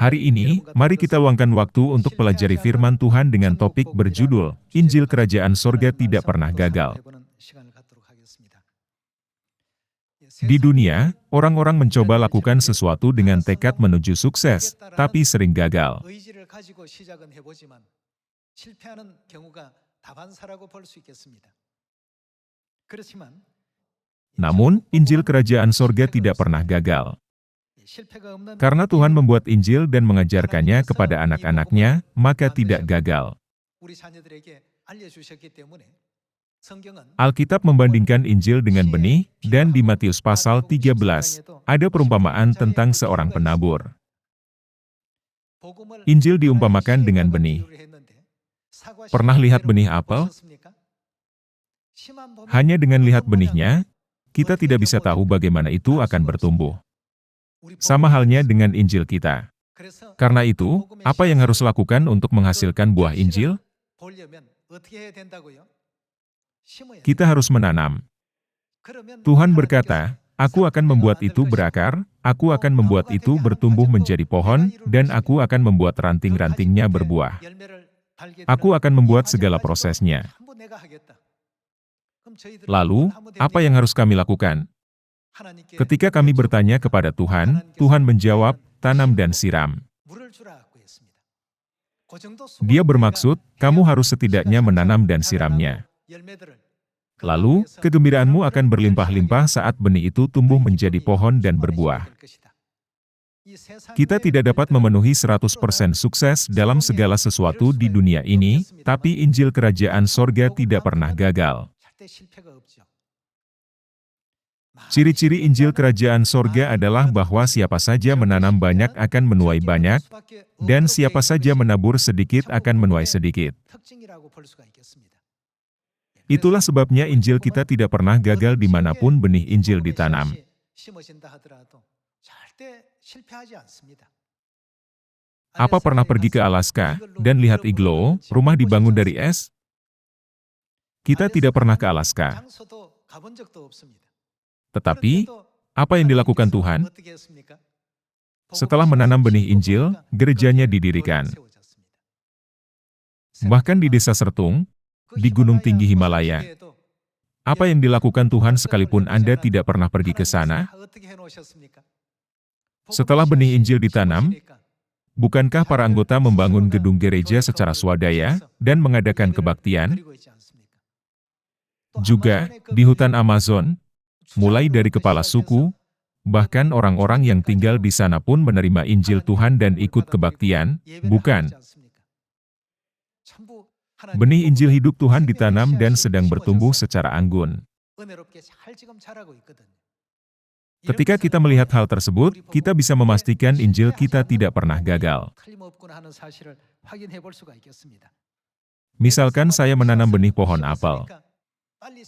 Hari ini, mari kita luangkan waktu untuk pelajari firman Tuhan dengan topik berjudul, Injil Kerajaan Sorga Tidak Pernah Gagal. Di dunia, orang-orang mencoba lakukan sesuatu dengan tekad menuju sukses, tapi sering gagal. Namun, Injil Kerajaan Sorga tidak pernah gagal. Karena Tuhan membuat Injil dan mengajarkannya kepada anak-anaknya, maka tidak gagal. Alkitab membandingkan Injil dengan benih, dan di Matius pasal 13, ada perumpamaan tentang seorang penabur. Injil diumpamakan dengan benih. Pernah lihat benih apel? Hanya dengan lihat benihnya, kita tidak bisa tahu bagaimana itu akan bertumbuh. Sama halnya dengan Injil kita. Karena itu, apa yang harus lakukan untuk menghasilkan buah Injil? Kita harus menanam. Tuhan berkata, "Aku akan membuat itu berakar, aku akan membuat itu bertumbuh menjadi pohon, dan aku akan membuat ranting-rantingnya berbuah. Aku akan membuat segala prosesnya." Lalu, apa yang harus kami lakukan? Ketika kami bertanya kepada Tuhan, Tuhan menjawab, "Tanam dan siram." Dia bermaksud, kamu harus setidaknya menanam dan siramnya. Lalu, kegembiraanmu akan berlimpah-limpah saat benih itu tumbuh menjadi pohon dan berbuah. Kita tidak dapat memenuhi 100% sukses dalam segala sesuatu di dunia ini, tapi Injil Kerajaan Sorga tidak pernah gagal. Ciri-ciri Injil Kerajaan Sorga adalah bahwa siapa saja menanam banyak akan menuai banyak, dan siapa saja menabur sedikit akan menuai sedikit. Itulah sebabnya Injil kita tidak pernah gagal dimanapun benih Injil ditanam. Apa pernah pergi ke Alaska, dan lihat igloo, rumah dibangun dari es? Kita tidak pernah ke Alaska. Tetapi, apa yang dilakukan Tuhan? Setelah menanam benih Injil, gerejanya didirikan. Bahkan di desa Sertung, di gunung tinggi Himalaya. Apa yang dilakukan Tuhan sekalipun Anda tidak pernah pergi ke sana? Setelah benih Injil ditanam, bukankah para anggota membangun gedung gereja secara swadaya, dan mengadakan kebaktian? Juga, di hutan Amazon, mulai dari kepala suku, bahkan orang-orang yang tinggal di sana pun menerima Injil Tuhan dan ikut kebaktian, bukan? Benih Injil hidup Tuhan ditanam dan sedang bertumbuh secara anggun. Ketika kita melihat hal tersebut, kita bisa memastikan Injil kita tidak pernah gagal. Misalkan saya menanam benih pohon apel.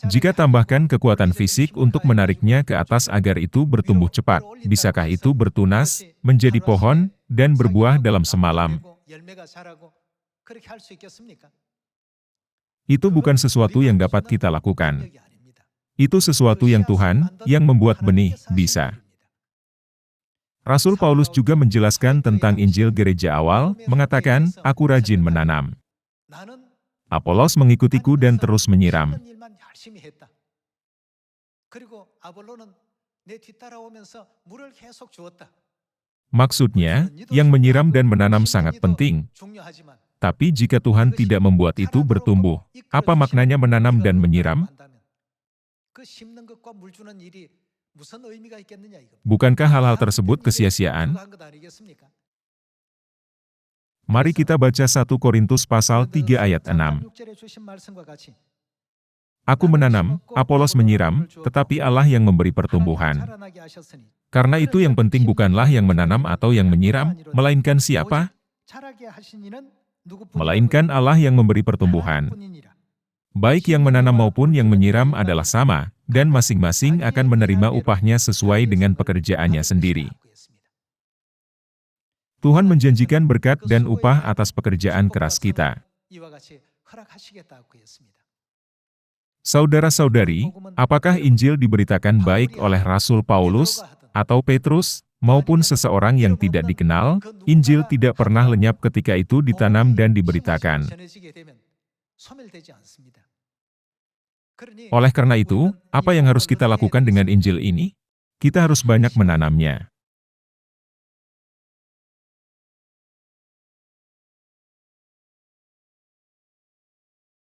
Jika tambahkan kekuatan fisik untuk menariknya ke atas agar itu bertumbuh cepat, bisakah itu bertunas, menjadi pohon, dan berbuah dalam semalam? Itu bukan sesuatu yang dapat kita lakukan. Itu sesuatu yang Tuhan, yang membuat benih, bisa. Rasul Paulus juga menjelaskan tentang Injil gereja awal, mengatakan, "Aku rajin menanam. Apolos mengikutiku dan terus menyiram." Maksudnya, yang menyiram dan menanam sangat penting. Tapi jika Tuhan tidak membuat itu bertumbuh, apa maknanya menanam dan menyiram? Bukankah hal-hal tersebut kesia-siaan? Mari kita baca 1 Korintus pasal 3 ayat 6. "Aku menanam, Apolos menyiram, tetapi Allah yang memberi pertumbuhan. Karena itu yang penting bukanlah yang menanam atau yang menyiram, melainkan siapa? Melainkan Allah yang memberi pertumbuhan. Baik yang menanam maupun yang menyiram adalah sama, dan masing-masing akan menerima upahnya sesuai dengan pekerjaannya sendiri." Tuhan menjanjikan berkat dan upah atas pekerjaan keras kita. Saudara-saudari, apakah Injil diberitakan baik oleh Rasul Paulus atau Petrus? maupun seseorang yang tidak dikenal, Injil tidak pernah lenyap ketika itu ditanam dan diberitakan. Oleh karena itu, apa yang harus kita lakukan dengan Injil ini? Kita harus banyak menanamnya.